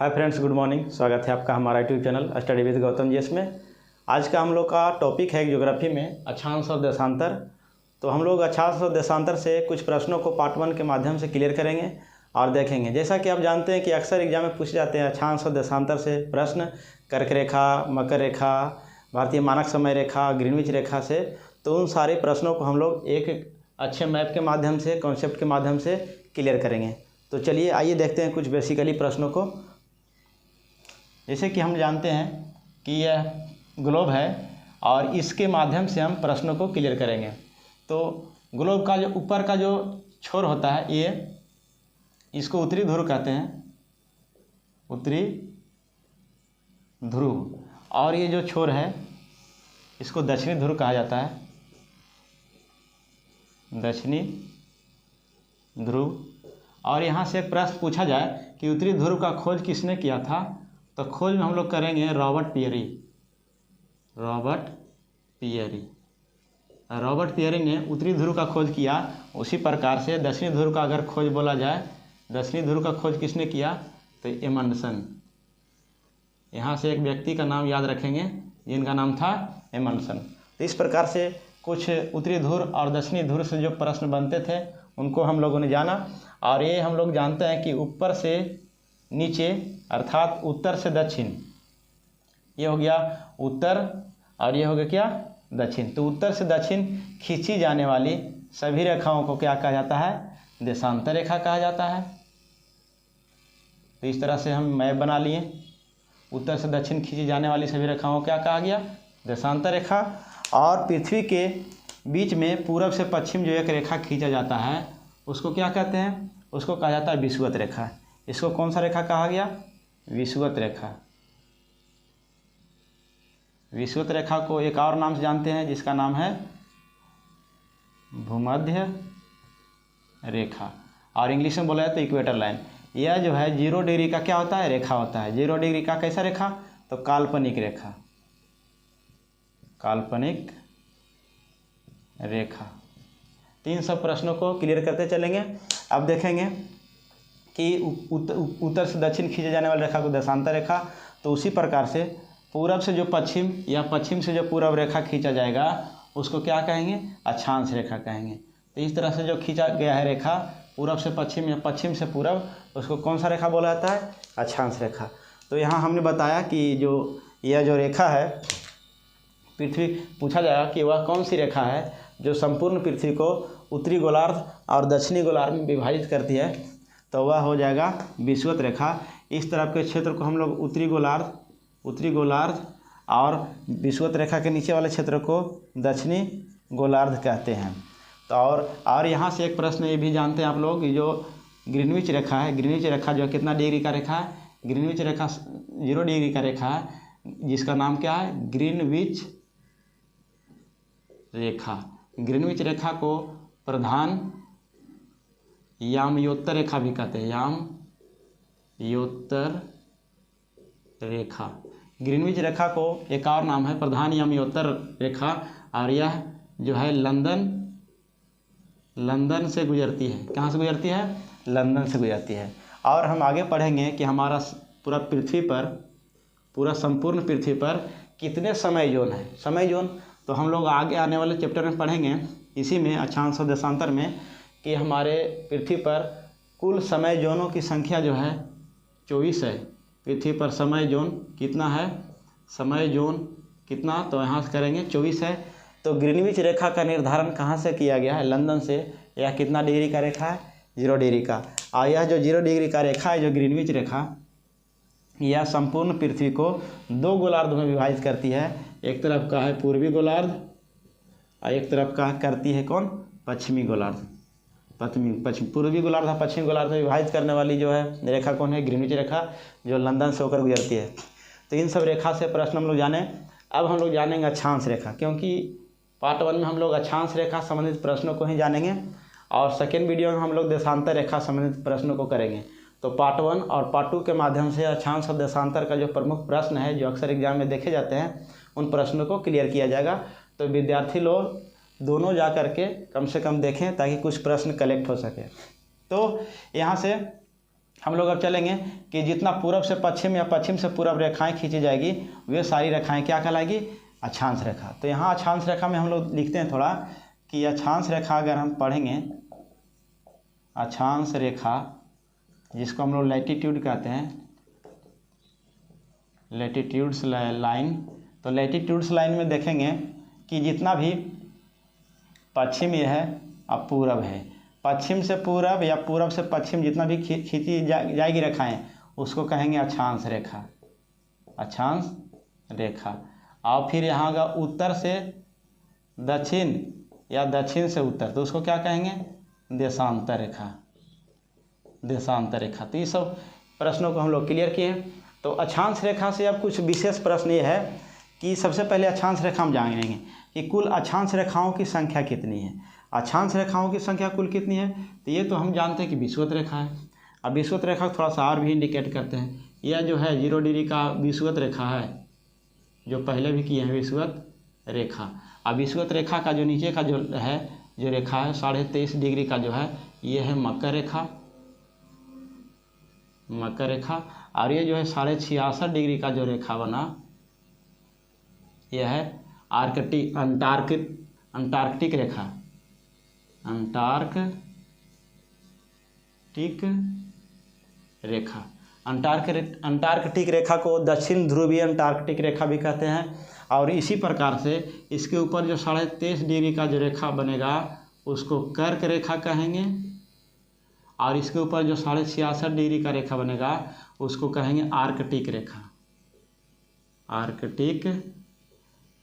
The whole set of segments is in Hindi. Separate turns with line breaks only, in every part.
Hi friends, good morning. स्वागत है आपका हमारा YouTube channel study with Gautam ji में। आज का हम लोग का टॉपिक है ज्योग्राफी में अक्षांश और देशांतर। तो हम लोग अक्षांश और देशांतर से कुछ प्रश्नों को पार्ट 1 के माध्यम से क्लियर करेंगे और देखेंगे। जैसा कि आप जानते हैं कि अक्सर एग्जाम में पूछे जाते हैं अक्षांश और देशांतर से प्रश्न, कर्क रेखा, मकर रेखा, भारतीय मानक समय रेखा, ग्रीनविच रेखा से। तो उन सारे प्रश्नों को हम लोग एक अच्छे मैप के माध्यम से, कॉन्सेप्ट के माध्यम से क्लियर करेंगे। तो चलिए आइए देखते हैं कुछ बेसिकली प्रश्नों को। जैसे कि हम जानते हैं कि यह ग्लोब है और इसके माध्यम से हम प्रश्नों को क्लियर करेंगे। तो ग्लोब का जो ऊपर का जो छोर होता है, ये इसको उत्तरी ध्रुव कहते हैं, उत्तरी ध्रुव। और ये जो छोर है इसको दक्षिणी ध्रुव कहा जाता है, दक्षिणी ध्रुव। और यहाँ से एक प्रश्न पूछा जाए कि उत्तरी ध्रुव का खोज किसने किया था, तो खोज में हम लोग करेंगे रॉबर्ट पियरी। रॉबर्ट पियरी ने उत्तरी ध्रुव का खोज किया। उसी प्रकार से दक्षिणी ध्रुव का अगर खोज बोला जाए, दक्षिणी ध्रुव का खोज किसने किया, तो एमंडसन। यहाँ से एक व्यक्ति का नाम याद रखेंगे जिनका नाम था एमंडसन। तो इस प्रकार से कुछ उत्तरी ध्रुव और दक्षिणी ध्रुव से जो प्रश्न बनते थे उनको हम लोगों ने जाना। और ये हम लोग जानते हैं कि ऊपर से नीचे अर्थात उत्तर से दक्षिण, ये हो गया उत्तर और ये हो गया क्या, दक्षिण। तो उत्तर से दक्षिण खींची जाने वाली सभी रेखाओं को क्या कहा जाता है, देशांतर रेखा कहा जाता है। तो इस तरह से हम मैप बना लिए। उत्तर से दक्षिण खींची जाने वाली सभी रेखाओं को क्या कहा गया, देशांतर रेखा। और पृथ्वी के बीच में पूरब से पश्चिम जो एक रेखा खींचा जाता है उसको क्या कहते हैं, उसको कहा जाता है विषुवत रेखा। इसको कौन सा रेखा कहा गया, विषुवत रेखा। विषुवत रेखा को एक और नाम से जानते हैं जिसका नाम है भूमध्य रेखा, और इंग्लिश में बोला जाए तो इक्वेटर लाइन। यह जो है 0 डिग्री का क्या होता है, रेखा होता है। 0 डिग्री का कैसा रेखा, तो काल्पनिक रेखा, काल्पनिक रेखा। 3 सब प्रश्नों को क्लियर करते चलेंगे। अब देखेंगे कि उत्तर से दक्षिण खींचे जाने वाली रेखा को देशांतर रेखा, तो उसी प्रकार से पूरब से जो पश्चिम या पश्चिम से जो पूरब रेखा खींचा जाएगा उसको क्या कहेंगे, अक्षांश रेखा कहेंगे। तो इस तरह से जो खींचा गया है रेखा पूरब से पश्चिम या पश्चिम से पूरब, उसको कौन सा रेखा बोला जाता है, अक्षांश रेखा। तो यहाँ हमने बताया कि यह जो रेखा है पृथ्वी, पूछा जाएगा कि वह कौन सी रेखा है जो संपूर्ण पृथ्वी को उत्तरी गोलार्ध और दक्षिणी गोलार्ध में विभाजित करती है, तो वह हो जाएगा विषुवत रेखा। इस तरफ के क्षेत्र को हम लोग उत्तरी गोलार्ध और विषुवत रेखा के नीचे वाले क्षेत्र को दक्षिणी गोलार्ध कहते हैं। तो और यहाँ से एक प्रश्न ये भी जानते हैं आप लोग कि जो ग्रीनविच रेखा है, ग्रीनविच रेखा जो कितना डिग्री का रेखा है, ग्रीनविच रेखा 0 डिग्री का रेखा है, जिसका नाम क्या है, ग्रीनविच रेखा। ग्रीनविच रेखा को प्रधान यामयोत्तर रेखा भी कहते हैं, यामयोत्तर रेखा। ग्रीनविच रेखा को एक और नाम है प्रधान यामयोत्तर रेखा। और यह जो है लंदन से गुजरती है। कहाँ से गुजरती है, लंदन से गुजरती है। और हम आगे पढ़ेंगे कि हमारा पूरा संपूर्ण पृथ्वी पर कितने समय जोन है। समय जोन तो हम लोग आगे आने वाले चैप्टर में पढ़ेंगे, इसी में अक्षांश और देशांतर में, कि हमारे पृथ्वी पर कुल समय जोनों की संख्या जो है 24 है। पृथ्वी पर समय जोन कितना है, समय जोन कितना, तो यहाँ से करेंगे 24 है। तो ग्रीनविच रेखा का निर्धारण कहाँ से किया गया है, लंदन से। यह कितना डिग्री का रेखा है, 0 डिग्री का। और यह जो 0 डिग्री का रेखा है, जो ग्रीनविच रेखा, यह संपूर्ण पृथ्वी को 2 गोलार्ध में विभाजित करती है। एक तरफ का है पूर्वी गोलार्ध और एक तरफ का करती है कौन, पश्चिमी गोलार्ध। पूर्वी गोलार्ध और पश्चिमी गोलार्ध में विभाजित करने वाली जो है रेखा कौन है, ग्रीनविच रेखा, जो लंदन से होकर गुजरती है। तो इन सब रेखा से प्रश्न हम लोग जाने। अब हम लोग जानेंगे अक्षांश रेखा, क्योंकि पार्ट 1 में हम लोग अक्षांश रेखा संबंधित प्रश्नों को ही जानेंगे और सेकेंड वीडियो में हम लोग देशांतर रेखा संबंधित प्रश्नों को करेंगे। तो पार्ट 1 और पार्ट 2 के माध्यम से अक्षांश और देशांतर का जो प्रमुख प्रश्न है जो अक्सर एग्जाम में देखे जाते हैं, उन प्रश्नों को क्लियर किया जाएगा। तो विद्यार्थी लोग दोनों जा कर के कम से कम देखें ताकि कुछ प्रश्न कलेक्ट हो सके। तो यहाँ से हम लोग अब चलेंगे कि जितना पूरब से पश्चिम या पश्चिम से पूरब रेखाएं खींची जाएगी वे सारी रेखाएं क्या कहलाएगी, अक्षांश रेखा। तो यहाँ अक्षांश रेखा में हम लोग लिखते हैं थोड़ा कि अक्षांश रेखा अगर हम पढ़ेंगे, अक्षांश रेखा जिसको हम लोग लैटिट्यूड कहते हैं, लैटिट्यूड्स लाइन, तो लैटिट्यूड्स लाइन में देखेंगे कि जितना भी पश्चिम ये है अब पूरब है, पश्चिम से पूरब या पूरब से पश्चिम जितना भी खींची जाएगी रेखाएं उसको कहेंगे अक्षांश रेखा, अक्षांश रेखा। और फिर यहाँ का उत्तर से दक्षिण या दक्षिण से उत्तर तो उसको क्या कहेंगे, देशांतर रेखा, देशांतर रेखा। तो ये सब प्रश्नों को हम लोग क्लियर किए। तो अक्षांश रेखा से अब कुछ विशेष प्रश्न ये है कि सबसे पहले अक्षांश रेखा हम जानेंगे कि कुल अक्षांश रेखाओं की संख्या कितनी है। अक्षांश रेखाओं की संख्या कुल कितनी है, तो ये तो हम जानते हैं कि विषुवत रेखा है। अब विषुवत रेखा थोड़ा सा और भी इंडिकेट करते हैं, यह जो है 0 डिग्री का विषुवत रेखा है, जो पहले भी किए हैं विषुवत रेखा। अब विषुवत रेखा का जो नीचे का जो है जो रेखा है 23.5 डिग्री का जो है ये है मकर रेखा, मकर रेखा। और ये जो है 66.5 डिग्री का जो रेखा बना यह है अंटार्कटिक रेखा, अंटार्कटिक रेखा। अंटार्कटिक रेखा को दक्षिण ध्रुवीय अंटार्कटिक रेखा भी कहते हैं। और इसी प्रकार से इसके ऊपर जो 23.5 डिग्री का जो रेखा बनेगा उसको कर्क रेखा कहेंगे, और इसके ऊपर जो 66.5 डिग्री का रेखा बनेगा उसको कहेंगे आर्कटिक रेखा, आर्कटिक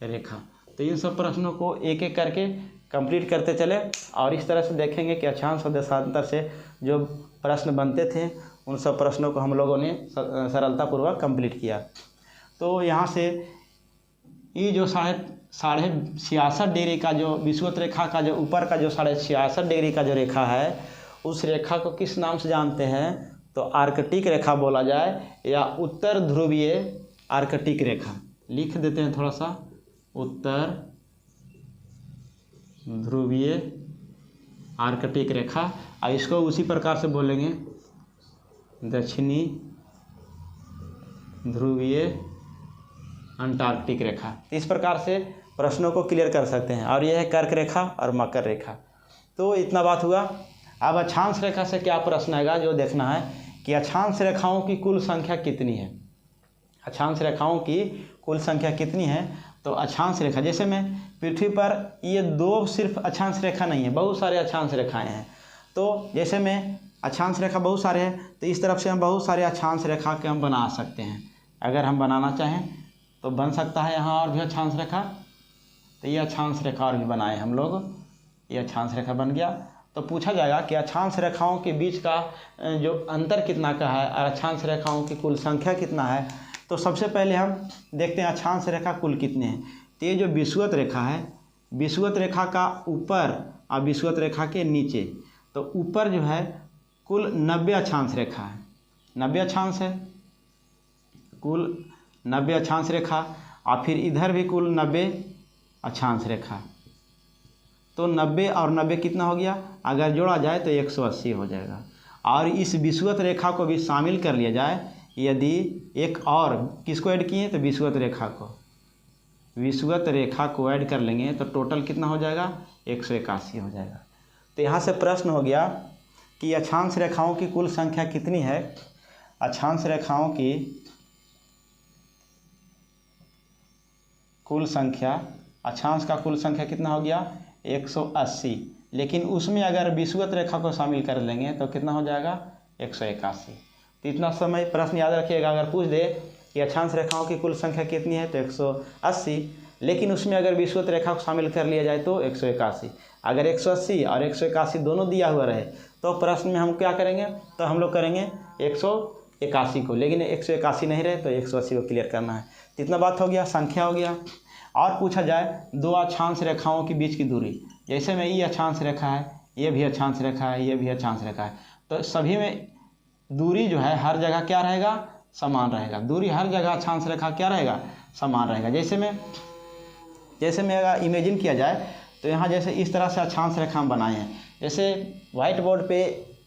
रेखा। तो इन सब प्रश्नों को एक एक करके कंप्लीट करते चले और इस तरह से देखेंगे कि अक्षांश और देशांतर से जो प्रश्न बनते थे उन सब प्रश्नों को हम लोगों ने सरलतापूर्वक कंप्लीट किया। तो यहाँ से ये जो 66.5 डिग्री का जो विषुवत रेखा का जो ऊपर का जो 66.5 डिग्री का जो रेखा है उस रेखा को किस नाम से जानते हैं, तो आर्कटिक रेखा बोला जाए या उत्तर ध्रुवीय आर्कटिक रेखा। लिख देते हैं थोड़ा सा, उत्तर ध्रुवीय आर्कटिक रेखा। और इसको उसी प्रकार से बोलेंगे दक्षिणी ध्रुवीय अंटार्कटिक रेखा। इस प्रकार से प्रश्नों को क्लियर कर सकते हैं। और यह है कर्क रेखा और मकर रेखा। तो इतना बात हुआ। अब अक्षांश रेखा से क्या प्रश्न आएगा जो देखना है कि अक्षांश रेखाओं की कुल संख्या कितनी है। अक्षांश रेखाओं की कुल संख्या कितनी है, तो अक्षांश रेखा जैसे में पृथ्वी पर ये 2 सिर्फ अक्षांश रेखा नहीं है, बहुत सारे अक्षांश रेखाएं हैं। तो जैसे में अक्षांश रेखा बहुत सारे हैं तो इस तरफ से हम बहुत सारे अक्षांश रेखा के हम बना सकते हैं। अगर हम बनाना चाहें तो बन सकता है यहाँ और भी अक्षांश रेखा। तो ये अक्षांश रेखा और भी बनाए हम लोग, ये अक्षांश रेखा बन गया। तो पूछा जाएगा कि अक्षांश रेखाओं के बीच का जो अंतर कितना का है और अक्षांश रेखाओं की कुल संख्या कितना है। तो सबसे पहले हम देखते हैं अक्षांश रेखा कुल कितने हैं। तो ये जो विषुवत रेखा है, विषुवत रेखा का ऊपर और विषुवत रेखा के नीचे, तो ऊपर जो है कुल 90 अक्षांश रेखा है, 90 अक्षांश है, कुल 90 अक्षांश रेखा। और फिर इधर भी कुल 90 अक्षांश रेखा। तो 90 और 90 कितना हो गया, अगर जोड़ा जाए तो 180 हो जाएगा। और इस विषुवत रेखा को भी शामिल कर लिया जाए, यदि एक और किसको ऐड किए तो विषुवत रेखा को, विषुवत रेखा को ऐड कर लेंगे तो टोटल कितना हो जाएगा, 181 हो जाएगा। तो यहाँ से प्रश्न हो गया कि अक्षांश रेखाओं की कुल संख्या कितनी है। अक्षांश रेखाओं की कुल संख्या, अक्षांश का कुल संख्या कितना हो गया, 180। लेकिन उसमें अगर विषुवत रेखा को शामिल कर लेंगे तो कितना हो जाएगा, 181। तो इतना समय प्रश्न याद रखिएगा। अगर पूछ दे कि अक्षांश रेखाओं की कुल संख्या कितनी है तो 180, लेकिन उसमें अगर विषुवत रेखा को शामिल कर लिया जाए तो 181। अगर 180 और 181 दोनों दिया हुआ रहे तो प्रश्न में हम क्या करेंगे, तो हम लोग करेंगे 181 को, लेकिन 181 नहीं रहे तो 180 को क्लियर करना है। तो इतना बात हो गया, संख्या हो गया। और पूछा जाए 2 अक्षांश रेखाओं के बीच की दूरी, जैसे में ये अक्षांश रेखा है, ये भी अक्षांश रेखा है, ये भी अक्षांश रेखा है, तो सभी में दूरी जो है हर जगह क्या रहेगा, समान रहेगा। दूरी हर जगह अक्षांश रेखा क्या रहेगा, समान रहेगा। जैसे में अगर इमेजिन किया जाए तो यहाँ जैसे इस तरह से अक्षांश रेखा हम बनाए हैं। जैसे व्हाइट बोर्ड पे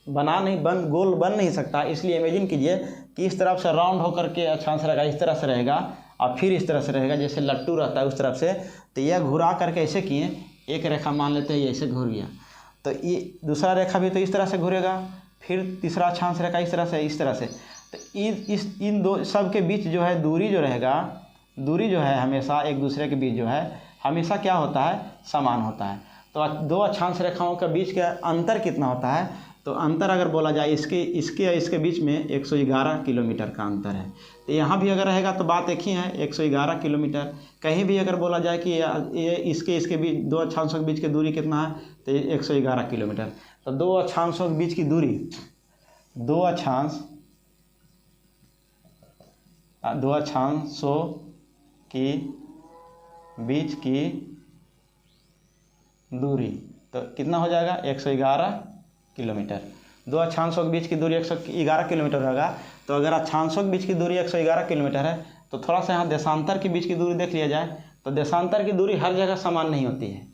गोल बन नहीं सकता। इसलिए इमेजिन कीजिए कि इस तरफ से राउंड होकर के अक्षांश रेखा इस तरह से रहेगा और फिर इस तरह से रहेगा, जैसे लट्टू रहता है उस तरफ से। तो यह घुरा करके ऐसे किए, एक रेखा मान लेते हैं ये ऐसे घूर गया, तो ये दूसरा रेखा भी तो इस तरह से घूरेगा, फिर तीसरा अक्षांश रेखा इस तरह से, इस तरह से। तो इन दो सब के बीच जो है दूरी जो रहेगा, दूरी जो है हमेशा एक दूसरे के बीच जो है हमेशा क्या होता है, समान होता है। तो दो अक्षांश रेखाओं के बीच का अंतर कितना होता है, तो अंतर अगर बोला जाए इसके बीच में 111 किलोमीटर का अंतर है। तो यहाँ भी अगर रहेगा तो बात एक ही है, 111 किलोमीटर। कहीं भी अगर बोला जाए कि ये इसके बीच दो अक्षांशों के बीच की दूरी कितना है, तो 111 किलोमीटर। तो दो अक्षांशों के बीच की दूरी, दो अक्षांशों की बीच की दूरी तो कितना हो जाएगा, 111 किलोमीटर। दो अक्षांशों के बीच की दूरी 111 किलोमीटर होगा। तो अगर अक्षांशों के बीच की दूरी 111 किलोमीटर है तो थोड़ा सा यहाँ देशांतर के बीच की दूरी देख लिया जाए। तो देशांतर की दूरी हर जगह समान नहीं होती है।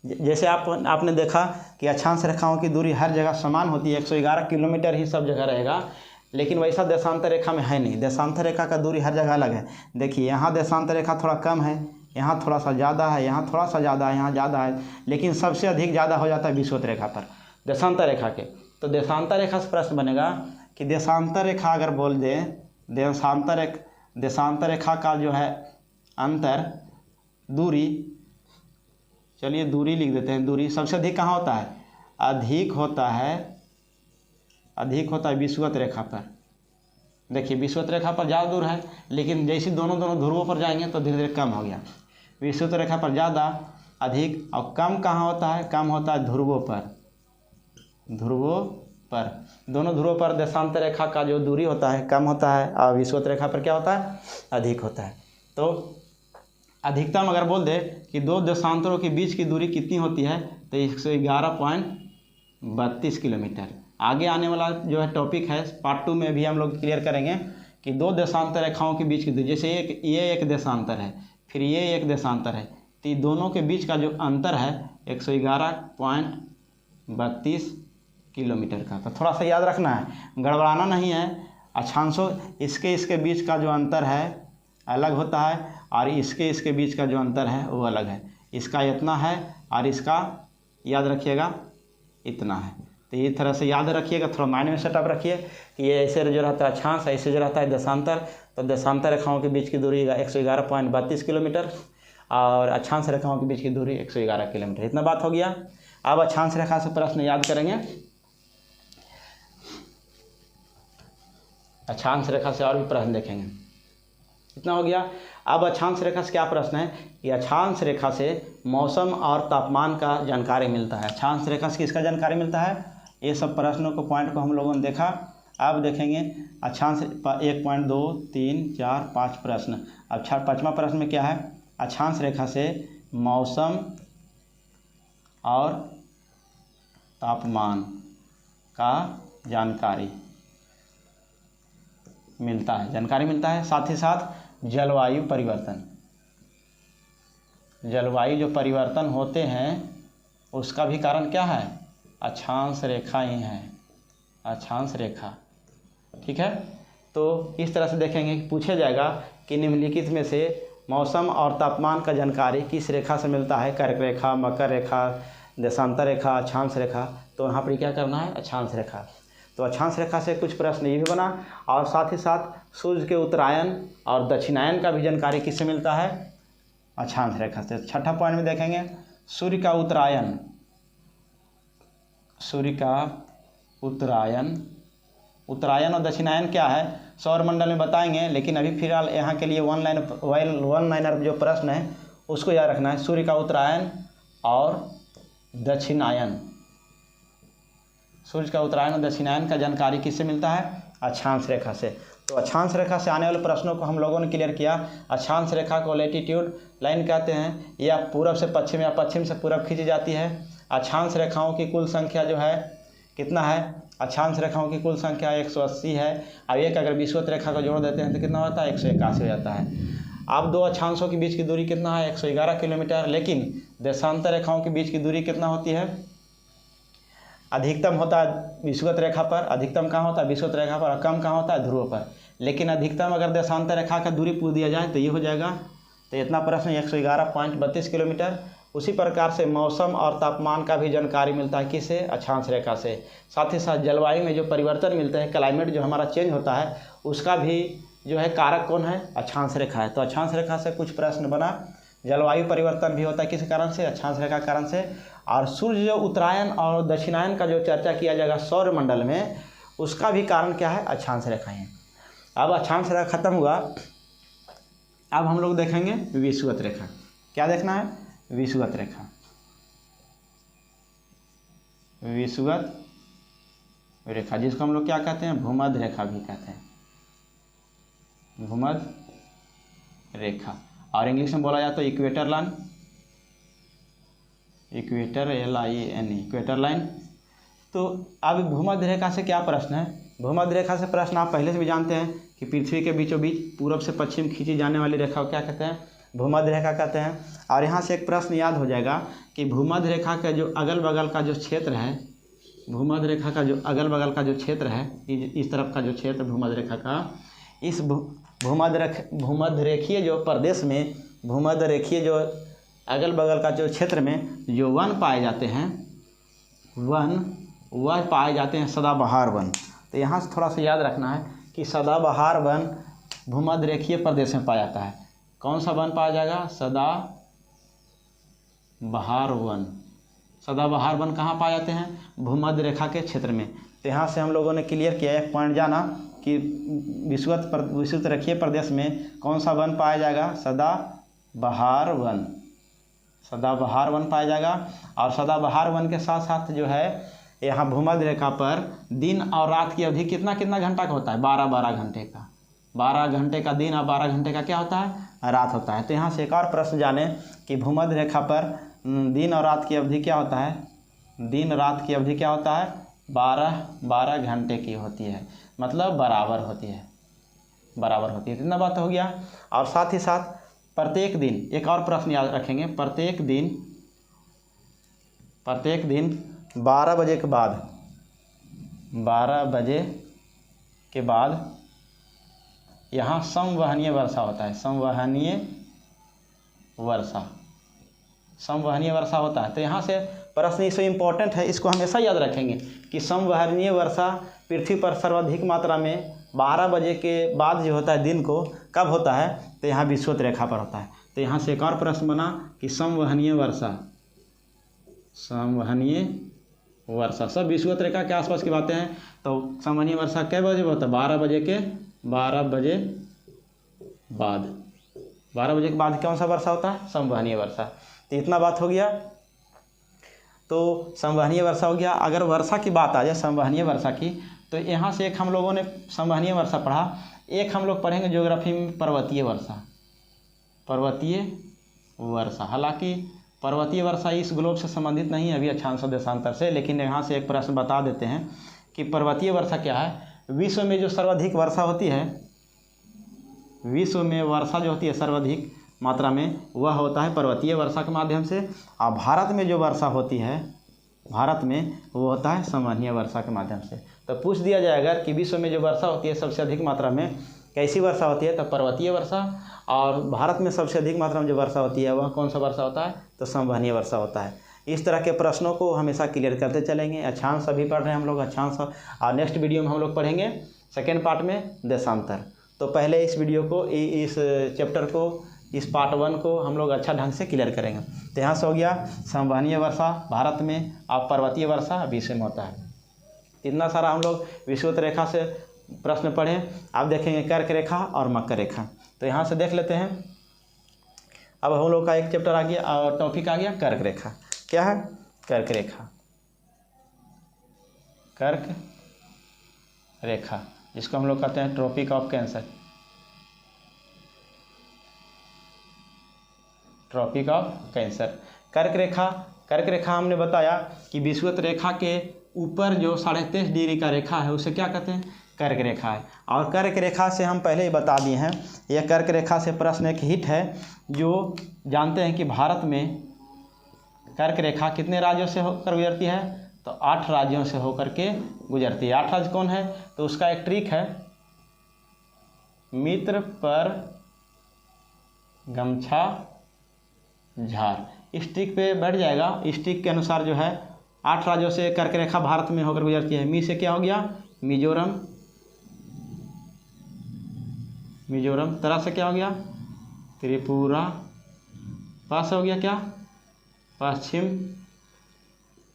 जैसे आपने देखा कि अक्षांश रेखाओं की दूरी हर जगह समान होती है, 111 किलोमीटर ही सब जगह रहेगा, लेकिन वैसा देशांतर रेखा में है नहीं। देशांतर रेखा का दूरी हर जगह अलग है। देखिए यहाँ देशांतर रेखा थोड़ा कम है, यहाँ थोड़ा सा ज़्यादा है, यहाँ थोड़ा सा ज़्यादा है, यहाँ ज़्यादा है, लेकिन सबसे अधिक ज़्यादा हो जाता है विषुवत रेखा पर, देशांतर रेखा के। तो देशांतर रेखा से प्रश्न बनेगा कि देशांतर रेखा अगर बोल दें, देशांतर रेखा का जो है अंतर, दूरी, चलिए दूरी लिख देते हैं। दूरी सबसे अधिक कहाँ होता है, अधिक होता है विषुवत रेखा पर। देखिए विषुवत रेखा पर ज़्यादा दूर है, लेकिन जैसे दोनों ध्रुवों पर जाएंगे तो धीरे धीरे कम हो गया। विषुवत रेखा पर ज़्यादा, अधिक, और कम कहाँ होता है, कम होता है ध्रुवों पर। दोनों ध्रुवों पर देशांतर रेखा का जो दूरी होता है कम होता है, और विषुवत रेखा पर क्या होता है, अधिक होता है। तो अधिकतम अगर बोल दे कि दो देशांतरों के बीच की दूरी कितनी होती है, तो 111.32 किलोमीटर। आगे आने वाला जो है टॉपिक है पार्ट 2 में भी हम लोग क्लियर करेंगे कि दो देशांतर रेखाओं के बीच की दूरी, जैसे ये एक देशांतर है, फिर ये एक देशांतर है, तो दोनों के बीच का जो अंतर है 111.32 किलोमीटर का। तो थोड़ा सा याद रखना है, गड़बड़ाना नहीं है। अक्षांशों इसके बीच का जो अंतर है अलग होता है, और इसके बीच का जो अंतर है वो अलग है। इसका इतना है और इसका याद रखिएगा इतना है। तो ये तरह से याद रखिएगा, थोड़ा माइंड में सेटअप रखिए कि ये ऐसे जो रहता है अक्षांश, ऐसे जो रहता है देशांतर। तो देशांतर रेखाओं के बीच की दूरी 111.32 किलोमीटर और अक्षांश रेखाओं के बीच की दूरी 111 किलोमीटर। इतना बात हो गया। अब अक्षांश रेखा से प्रश्न याद करेंगे। अक्षांश रेखा से और भी प्रश्न देखेंगे। इतना हो गया। अब अक्षांश रेखा से क्या प्रश्न है कि अक्षांश रेखा से मौसम और तापमान का जानकारी मिलता है। अक्षांश रेखा से किसका जानकारी मिलता है, ये सब प्रश्नों को पॉइंट को हम लोगों ने देखा। अब देखेंगे अक्षांश 1, 2, 3, 4, 5 प्रश्न। अब 5वां प्रश्न में क्या है, अक्षांश रेखा से मौसम और तापमान का जानकारी मिलता है, साथ ही साथ जलवायु जो परिवर्तन होते हैं उसका भी कारण क्या है, अक्षांश रेखा ही है, अक्षांश रेखा। ठीक है। तो इस तरह से देखेंगे कि पूछा जाएगा कि निम्नलिखित में से मौसम और तापमान का जानकारी किस रेखा से मिलता है, कर्क रेखा, मकर रेखा, देशांतर रेखा, अक्षांश रेखा। तो यहाँ पर क्या करना है, अक्षांश रेखा। तो अक्षांश रेखा से कुछ प्रश्न ये भी बना, और साथ ही साथ सूर्य के उत्तरायण और दक्षिणायन का भी जानकारी किससे मिलता है, अक्षांश रेखा से। 6ठा पॉइंट में देखेंगे सूर्य का उत्तरायण और दक्षिणायन क्या है सौरमंडल में बताएंगे, लेकिन अभी फिलहाल यहाँ के लिए वन लाइनर जो प्रश्न है उसको याद रखना है। सूर्य का उत्तरायण और दक्षिणायन, सूर्य का उत्तरायण और दक्षिणायन का जानकारी किससे मिलता है, अक्षांश रेखा से। तो अक्षांश रेखा से आने वाले प्रश्नों को हम लोगों ने क्लियर किया। अक्षांश रेखा को लैटिट्यूड लाइन कहते हैं, या पूरब से पश्चिम या पश्चिम से पूरब खींची जाती है। अक्षांश रेखाओं की कुल संख्या जो है कितना है, अक्षांश रेखाओं की कुल संख्या 180 है। अब एक अगर विषुवत रेखा को जोड़ देते हैं तो कितना होता है, 181 हो जाता है। अब दो अक्षांशों के बीच की दूरी कितना है, 111 किलोमीटर, लेकिन देशांतर रेखाओं के बीच की दूरी कितना होती है, अधिकतम होता है विषुवत रेखा पर, अधिकतम कहाँ होता है विषुवत रेखा पर, और कम कहाँ होता है ध्रुव पर। लेकिन अधिकतम अगर देशांतर रेखा का दूरी पूछ दिया जाए तो ये हो जाएगा, तो इतना प्रश्न 111.32 किलोमीटर। उसी प्रकार से मौसम और तापमान का भी जानकारी मिलता है किससे, अक्षांश रेखा से। साथ ही साथ जलवायु में जो परिवर्तन मिलते हैं, क्लाइमेट जो हमारा चेंज होता है, उसका भी जो है कारक कौन है, अक्षांश रेखा है। तो अक्षांश रेखा से कुछ प्रश्न बना। जलवायु परिवर्तन भी होता है किस कारण से, अक्षांश रेखा के कारण से। और सूर्य जो उत्तरायण और दक्षिणायन का जो चर्चा किया जाएगा सौरमंडल में, उसका भी कारण क्या है, अक्षांश रेखाएं। अब अक्षांश रेखा खत्म हुआ, अब हम लोग देखेंगे विषुवत रेखा। क्या देखना है, विषुवत रेखा। विषुवत रेखा जिसको हम लोग क्या कहते हैं, भूमध्य रेखा भी कहते हैं, भूमध्य रेखा। और इंग्लिश में बोला जाता है equator line, equator LIN, equator line. तो अब भूमध्य रेखा से क्या प्रश्न है, भूमध्य रेखा से प्रश्न आप पहले से भी जानते हैं कि पृथ्वी के बीचों बीच पूर्व से पश्चिम खींची जाने वाली रेखा को क्या कहते हैं, भूमध्य रेखा कहते हैं। और यहाँ से एक प्रश्न याद हो जाएगा कि भूमध्य रेखा का जो अगल बगल का जो क्षेत्र है, भूमध्य रेखा का जो अगल बगल का जो क्षेत्र है, इस तरफ का जो क्षेत्र भूमध्य रेखा का, इस भूमध्य रेखीय जो प्रदेश में, भूमध्य रेखीय जो अगल बगल का जो क्षेत्र में जो वन पाए जाते हैं, वह पाए जाते हैं सदाबहार वन। तो यहाँ से थोड़ा सा याद रखना है कि सदाबहार वन भूमध्य रेखीय प्रदेश में पाया जाता है। कौन सा वन पाया जाएगा, सदाबहार वन। सदाबहार वन कहाँ पाए जाते हैं, भूमध्य रेखा के क्षेत्र में। तो यहाँ से हम लोगों ने क्लियर किया, एक पॉइंट जाना कि विषुवत रेखीय प्रदेश में कौन सा वन पाया जाएगा, सदाबहार वन, सदाबहार वन पाया जाएगा। और सदाबहार वन के साथ साथ जो है यहाँ भूमध्य रेखा पर दिन और रात की अवधि कितना घंटा का होता है, 12 घंटे का, 12 घंटे का दिन और 12 घंटे का क्या होता है, रात होता है। तो यहाँ से एक और प्रश्न जाने कि भूमध्य रेखा पर दिन और रात की अवधि क्या होता है, दिन रात की अवधि क्या होता है, 12 घंटे की होती है, मतलब बराबर होती है, बराबर होती है। इतना बात हो गया। और साथ ही साथ प्रत्येक दिन एक और प्रश्न याद रखेंगे, प्रत्येक दिन 12 बजे के बाद, 12 बजे के बाद यहाँ संवहनीय वर्षा होता है, संवहनीय वर्षा होता है। तो यहाँ से प्रश्न इससे इम्पोर्टेंट है, इसको हमेशा याद रखेंगे कि संवहनीय वर्षा पृथ्वी पर सर्वाधिक मात्रा में 12 बजे के बाद जो होता है दिन को, कब होता है, तो यहाँ विषुवत रेखा पर होता है। तो यहाँ से एक और प्रश्न बना कि संवहनीय वर्षा सब विषुवत रेखा के आसपास की बातें हैं। तो संवहनीय वर्षा कै बजे होता है, 12 बजे के बाद, 12 बजे के बाद कौन सा वर्षा होता है, संवहनीय वर्षा। तो इतना बात हो गया। तो संवहनीय वर्षा हो गया। अगर वर्षा की बात आ जाए, संवहनीय वर्षा की, तो यहाँ से एक हम लोगों ने संवहनीय वर्षा पढ़ा, एक हम लोग पढ़ेंगे ज्योग्राफी में पर्वतीय वर्षा, पर्वतीय वर्षा। हालांकि पर्वतीय वर्षा इस ग्लोब से संबंधित नहीं है अभी, अक्षांश और देशांतर से, लेकिन यहाँ से एक प्रश्न बता देते हैं कि पर्वतीय वर्षा क्या है। विश्व में जो सर्वाधिक वर्षा होती है, विश्व में वर्षा जो होती है सर्वाधिक मात्रा में, वह होता है पर्वतीय वर्षा के माध्यम से। और भारत में जो वर्षा होती है, भारत में वो होता है संवहनीय वर्षा के माध्यम से। तो पूछ दिया जाएगा कि विश्व में जो वर्षा होती है सबसे अधिक मात्रा में कैसी वर्षा होती है, तो पर्वतीय वर्षा। और भारत में सबसे अधिक मात्रा में जो वर्षा होती है वह कौन सा वर्षा होता है, तो संवहनीय वर्षा होता है। इस तरह के प्रश्नों को हमेशा क्लियर करते चलेंगे। अक्षांश अभी पढ़ रहे हैं हम लोग, अक्षांश, और नेक्स्ट वीडियो में हम लोग पढ़ेंगे सेकेंड पार्ट में देशांतर। तो पहले इस वीडियो को, इस चैप्टर को, इस पार्ट 1 को हम लोग अच्छा ढंग से क्लियर करेंगे। तो यहाँ से हो गया संवहनीय वर्षा भारत में, और पर्वतीय वर्षा विश्व में होता है। इतना सारा हम लोग विषुवत रेखा से प्रश्न पढ़े। आप देखेंगे कर्क रेखा और मकर रेखा। तो यहाँ से देख लेते हैं। अब हम लोग का एक चैप्टर आ गया और टॉपिक आ गया कर्क रेखा। क्या है कर्क रेखा, कर्क रेखा जिसको हम लोग कहते हैं Tropic of Cancer, Tropic of Cancer. कर्क रेखा हमने बताया कि विषुवत रेखा के ऊपर जो 23.5 डिग्री का रेखा है उसे क्या कहते हैं, कर्क रेखा है। और कर्क रेखा से हम पहले ही बता दिए हैं, यह कर्क रेखा से प्रश्न एक हिट है जो जानते हैं कि भारत में कर्क रेखा कितने राज्यों से होकर गुजरती है, तो 8 राज्यों से होकर के गुजरती है। 8 राज्य कौन है? तो उसका एक ट्रिक है, मित्र पर गमछा झार। इस ट्रिक पे बैठ जाएगा। इस ट्रिक के अनुसार जो है 8 राज्यों से कर्क रेखा भारत में होकर गुजरती है। मी से क्या हो गया? मिजोरम। मिजोरम। तरह से क्या हो गया? त्रिपुरा। पास हो गया क्या?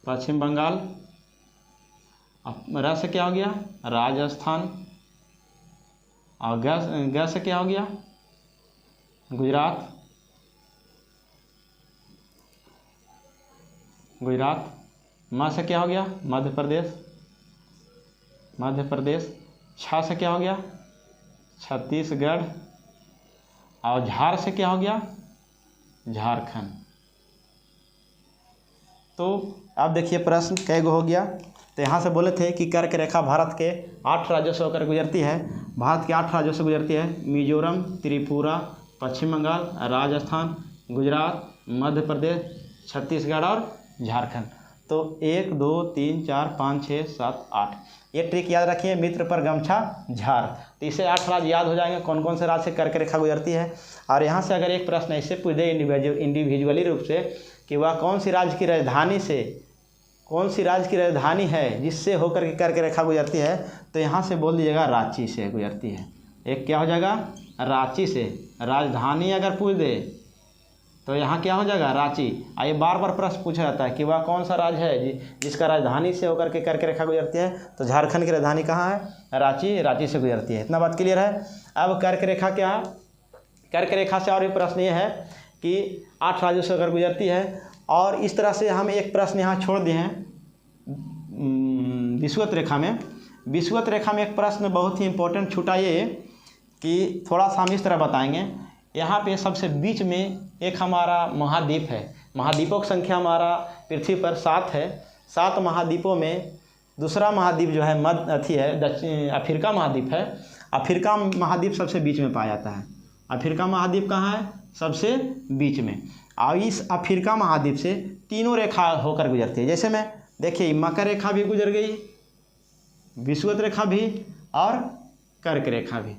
पश्चिम बंगाल। र से क्या हो गया? राजस्थान। और ग से क्या हो गया? गुजरात। म से क्या हो गया? मध्य प्रदेश। छ से क्या हो गया? छत्तीसगढ़। और झार से क्या हो गया? झारखंड। तो अब देखिए प्रश्न कै गो हो गया। तो यहाँ से बोले थे कि कर्क रेखा भारत के 8 राज्यों से होकर गुजरती है। भारत के 8 राज्यों से गुजरती है, मिजोरम, त्रिपुरा, पश्चिम बंगाल, राजस्थान, गुजरात, मध्य प्रदेश, छत्तीसगढ़ और झारखंड। तो 1 2 3 4 5 6 7 8 ये ट्रिक याद रखिए, मित्र पर गमछा झार। तो इसे 8 राज्य याद हो जाएंगे कौन कौन से राज्य से कर्क रेखा गुजरती है। और यहाँ से अगर एक प्रश्न ऐसे पूछ दे इंडिविजुअली रूप से कि वह कौन सी राज्य की राजधानी है जिससे होकर के कर्क रेखा गुजरती है, तो यहाँ से बोल दीजिएगा रांची से गुजरती है। एक क्या हो जाएगा? रांची से। राजधानी अगर पूछ दे तो यहाँ क्या हो जाएगा? रांची। ये बार बार प्रश्न पूछा जाता है कि वह कौन सा राज्य है जिसका राजधानी से होकर के कर्क रेखा गुजरती है, तो झारखंड की राजधानी कहाँ है? रांची। रांची से गुजरती है। इतना बात क्लियर है। अब कर्क रेखा क्या है? कर्क रेखा से और भी प्रश्न ये है कि 8 राज्यों से होकर गुजरती है। और इस तरह से हम एक प्रश्न यहाँ छोड़ दिए हैं विषुवत रेखा में। विषुवत रेखा में एक प्रश्न बहुत ही इंपॉर्टेंट छूटा ये कि थोड़ा सा हम इस तरह बताएंगे। यहाँ पे सबसे बीच में एक हमारा महाद्वीप है। महाद्वीपों की संख्या हमारा पृथ्वी पर 7 है। 7 महाद्वीपों में दूसरा महाद्वीप जो है दक्षिण अफ्रीका महाद्वीप है। अफ्रीका महाद्वीप सबसे बीच में पाया जाता है। अफ्रीका महाद्वीप कहाँ है? सबसे बीच में। और इस अफ्रीका महाद्वीप से तीनों रेखा होकर गुजरती है। जैसे मैं देखिए मकर रेखा भी गुजर गई, विषुवत रेखा भी और कर्क रेखा भी।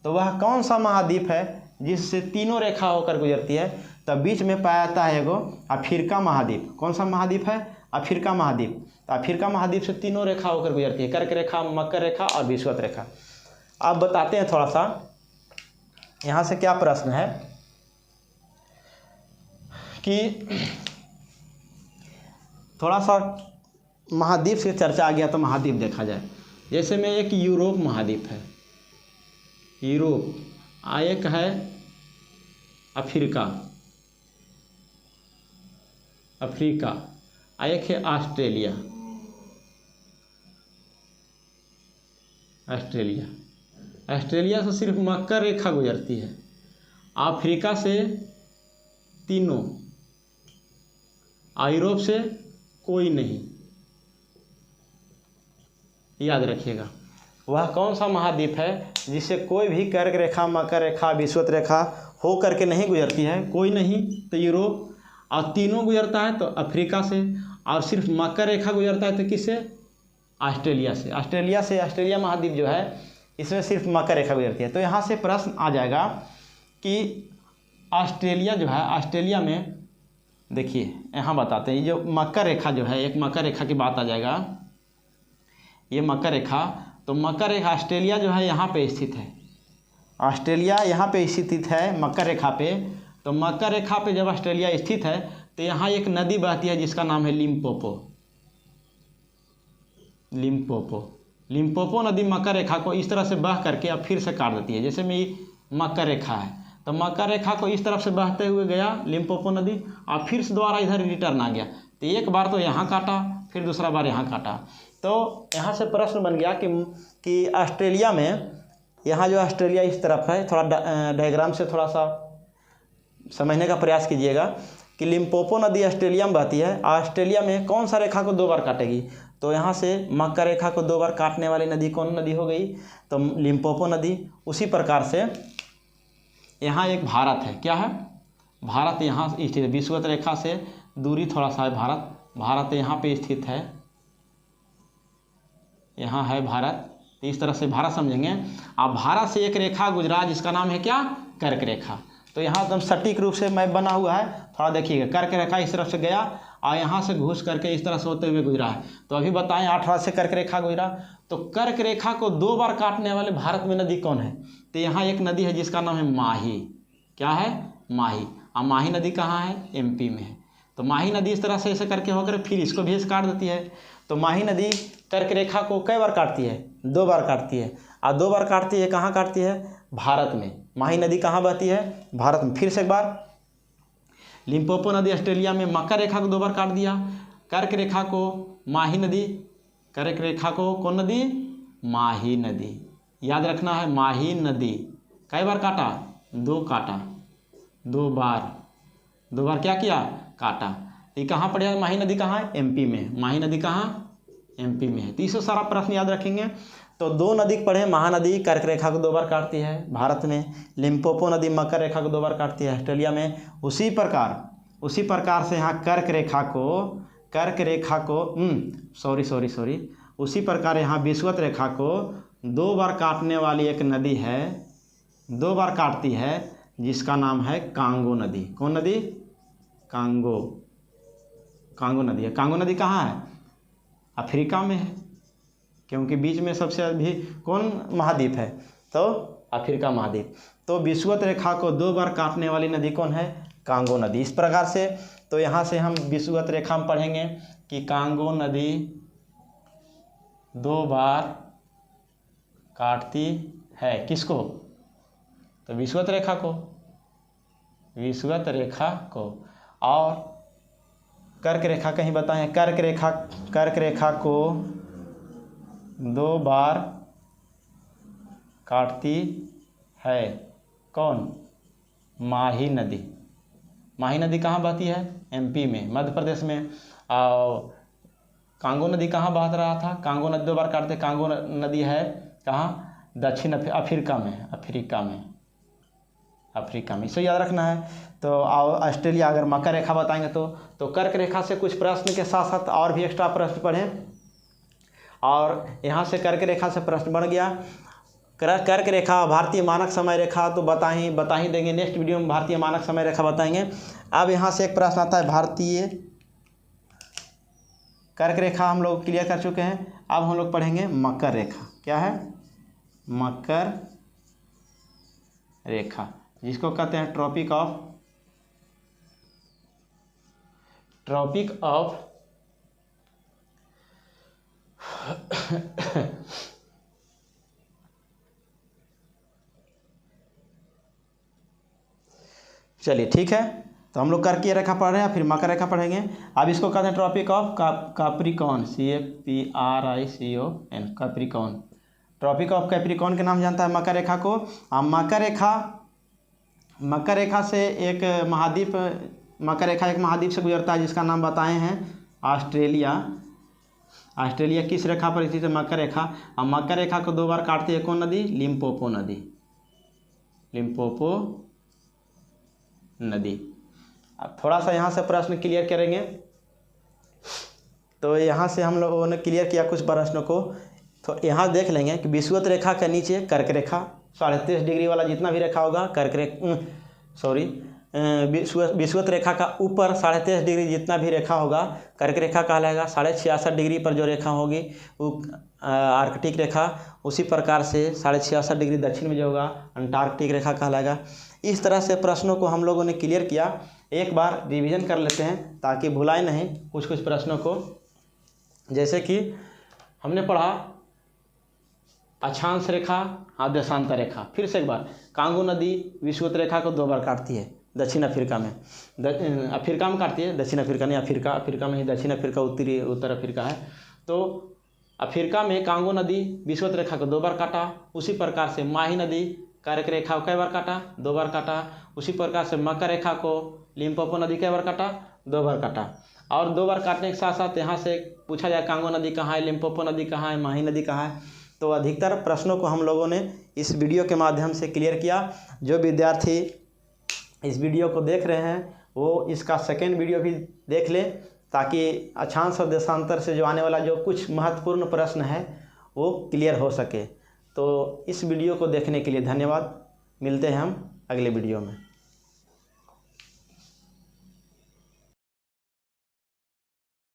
तो वह कौन सा महाद्वीप है जिससे तीनों रेखा होकर गुजरती है? तब बीच में पाया जाता है एगो अफ्रीका महाद्वीप। कौन सा महाद्वीप है? अफ्रीका महाद्वीप। तो अफ्रीका महाद्वीप से तीनों रेखा होकर गुजरती है, कर्क रेखा, मकर रेखा और विषुवत रेखा। अब बताते हैं थोड़ा सा यहाँ से क्या प्रश्न है कि थोड़ा सा महाद्वीप से चर्चा आ गया तो महाद्वीप देखा जाए। जैसे में एक यूरोप महाद्वीप है, यूरोप। एक है अफ्रीका, एक है ऑस्ट्रेलिया। ऑस्ट्रेलिया से सिर्फ मकर रेखा गुजरती है। अफ्रीका से तीनों, यूरोप से कोई नहीं। याद रखिएगा वह कौन सा महाद्वीप है जिससे कोई भी कर्क रेखा, मकर रेखा, विषुवत रेखा हो करके नहीं गुजरती है? कोई नहीं तो यूरोप। और तीनों गुजरता है तो अफ्रीका से। और सिर्फ मकर रेखा गुजरता है तो किससे? ऑस्ट्रेलिया से। ऑस्ट्रेलिया महाद्वीप जो है इसमें सिर्फ मकर रेखा गुजरती है। तो यहाँ से प्रश्न आ जाएगा कि ऑस्ट्रेलिया जो है, ऑस्ट्रेलिया में देखिए यहाँ बताते हैं, ये जो मकर रेखा जो है, एक मकर रेखा की बात आ जाएगा। ये मकर रेखा, तो मकर रेखा ऑस्ट्रेलिया जो है यहाँ पे स्थित है। ऑस्ट्रेलिया यहाँ पे स्थित है मकर रेखा पे। तो मकर रेखा पे जब ऑस्ट्रेलिया स्थित है तो यहाँ एक नदी बहती है जिसका नाम है लिम्पोपो नदी मकर रेखा को इस तरह से बह करके अब फिर से काट देती है। जैसे में ये मकर रेखा है तो मकर रेखा को इस तरफ से बहते हुए गया लिम्पोपो नदी और फिर से दोबारा इधर रिटर्न आ गया। तो एक बार तो यहाँ काटा, फिर दूसरा बार यहाँ काटा। तो यहाँ से प्रश्न बन गया कि ऑस्ट्रेलिया में, यहाँ जो ऑस्ट्रेलिया इस तरफ है, थोड़ा डायग्राम से थोड़ा सा समझने का प्रयास कीजिएगा कि लिम्पोपो नदी ऑस्ट्रेलिया में बहती है। ऑस्ट्रेलिया में कौन सा रेखा को 2 बार काटेगी? तो यहाँ से मकर रेखा को 2 बार काटने वाली नदी कौन नदी हो गई? तो लिम्पोपो नदी। उसी प्रकार से यहाँ एक भारत है। क्या है? भारत यहाँ स्थित है। विषुवत रेखा से दूरी थोड़ा सा है भारत। भारत यहाँ पे स्थित है। यहाँ है भारत, तो इस तरह से भारत समझेंगे। अब भारत से एक रेखा गुजरा जिसका नाम है क्या, कर्क रेखा। तो यहाँ एकदम सटीक रूप से मैप बना हुआ है, थोड़ा देखिएगा। कर्क रेखा इस तरफ से गया और यहाँ से घुस करके इस तरह से होते हुए गुजरा है। तो अभी बताएं 8 राज्य से कर्क रेखा गुजरा, तो कर्क रेखा को 2 बार काटने वाले भारत में नदी कौन है? तो यहाँ एक नदी है जिसका नाम है माही। क्या है? माही। और माही नदी कहाँ है? एमपी में है। तो माही नदी इस तरह से ऐसे करके होकर फिर इसको भी काट देती है। तो माही नदी कर्क रेखा को कई बार काटती है? 2 बार काटती है। और 2 बार काटती है, कहाँ काटती है? भारत में। माही नदी कहाँ बहती है? भारत में। फिर से एक बार, लिम्पोपो नदी ऑस्ट्रेलिया में। मकर रेखा को 2 बार काट दिया। कर्क रेखा को माही नदी, कर्क रेखा को कौन नदी? माही नदी। याद रखना है, माही नदी कई बार काटा? 2 काटा, 2 बार। 2 बार क्या किया? काटा। ये कहाँ पड़ेगा? माही नदी कहाँ है? एमपी में। माही नदी कहाँ? एमपी में है। तो इससे सारा प्रश्न याद रखेंगे। तो 2 नदी पढ़े, महानदी कर्क रेखा को 2 बार काटती है भारत में, लिम्पोपो नदी मकर रेखा को 2 बार काटती है ऑस्ट्रेलिया में। उसी प्रकार से यहाँ कर्क रेखा को उसी प्रकार यहाँ विषुवत रेखा को 2 बार काटने वाली एक नदी है, 2 बार काटती है, जिसका नाम है कांगो नदी। कौन नदी? कांगो नदी है। कांगो नदी कहाँ है? अफ्रीका में है, क्योंकि बीच में सबसे अधिक कौन महाद्वीप है? तो अफ्रीका महाद्वीप। तो विषुवत रेखा को 2 बार काटने वाली नदी कौन है? कांगो नदी। इस प्रकार से तो यहाँ से हम विषुवत रेखा में पढ़ेंगे कि कांगो नदी 2 बार काटती है किसको? तो विषुवत रेखा को। और कर्क रेखा कहीं बताएं, कर्क रेखा को 2 बार काटती है कौन? माही नदी। माही नदी कहाँ बहती है? एमपी में, मध्य प्रदेश में। और कांगो नदी कहाँ बह रहा था? कांगो नदी 2 बार काटते। कांगो नदी है कहाँ? दक्षिण अफ्रीका में। अफ्रीका में, इसे याद रखना है। तो ऑस्ट्रेलिया, अगर मकर रेखा बताएंगे तो कर्क रेखा से कुछ प्रश्न के साथ साथ और भी एक्स्ट्रा प्रश्न पढ़ें। और यहाँ से कर्क रेखा से प्रश्न बन गया। कर्क रेखा भारतीय मानक समय रेखा तो बता ही देंगे, नेक्स्ट वीडियो में भारतीय मानक समय रेखा बताएंगे। अब यहाँ से एक प्रश्न आता है, भारतीय कर्क रेखा हम लोग क्लियर कर चुके हैं। अब हम लोग पढ़ेंगे मकर रेखा। क्या है? मकर रेखा, जिसको कहते हैं ट्रॉपिक ऑफ चलिए ठीक है। तो हम लोग कर्क रेखा पढ़ रहे हैं, फिर मकर रेखा पढ़ेंगे। अब इसको कहते हैं Tropic of Capricorn, CAPRICON, Capricorn. Tropic of Capricorn के नाम जानता है मकर रेखा को। मकर रेखा से एक महाद्वीप से गुजरता है, जिसका नाम बताए हैं ऑस्ट्रेलिया किस रेखा पर स्थित है? मकर रेखा। और मकर रेखा को 2 बार काटती है कौन नदी? लिम्पोपो नदी। अब थोड़ा सा यहाँ से प्रश्न क्लियर करेंगे। तो यहाँ से हम लोगों ने क्लियर किया कुछ प्रश्नों को। तो यहाँ देख लेंगे कि विषुवत रेखा के नीचे कर्क रेखा 23.5 डिग्री वाला जितना भी रेखा होगा, विषुवत रेखा का ऊपर 23.5 डिग्री जितना भी रेखा होगा कर्क रेखा कहलाएगा। 66.5 डिग्री पर जो रेखा होगी वो आर्कटिक रेखा। उसी प्रकार से 66.5 डिग्री दक्षिण में जो होगा अंटार्कटिक रेखा कहलाएगा। इस तरह से प्रश्नों को हम लोगों ने क्लियर किया। एक बार रिवीजन कर लेते हैं ताकि भुलाए नहीं कुछ प्रश्नों को। जैसे कि हमने पढ़ा अक्षांश रेखा और देशांतर रेखा। फिर से एक बार, कांगो नदी विषुवत रेखा को 2 बार काटती है दक्षिण अफ्रीका में। अफ्रीका में काटती है, दक्षिण अफ्रीका नहीं, अफ्रीका में ही। दक्षिण अफ्रीका उत्तर अफ्रीका है। तो अफ्रीका में कांगो नदी विषुवत रेखा को 2 बार काटा। उसी प्रकार से माही नदी कर्क रेखा को कई बार काटा? 2 बार काटा। उसी प्रकार से मकर रेखा को लिम्पोपो नदी कई बार काटा? 2 बार काटा। और 2 बार काटने के साथ साथ यहाँ से पूछा जाए कांगो नदी कहाँ है, लिम्पोपो नदी कहाँ है, माही नदी कहाँ है। तो अधिकतर प्रश्नों को हम लोगों ने इस वीडियो के माध्यम से क्लियर किया। जो विद्यार्थी इस वीडियो को देख रहे हैं वो इसका सेकेंड वीडियो भी देख लें, ताकि अक्षांश और देशांतर से जो आने वाला जो कुछ महत्वपूर्ण प्रश्न है वो क्लियर हो सके। तो इस वीडियो को देखने के लिए धन्यवाद। मिलते हैं हम अगले वीडियो में।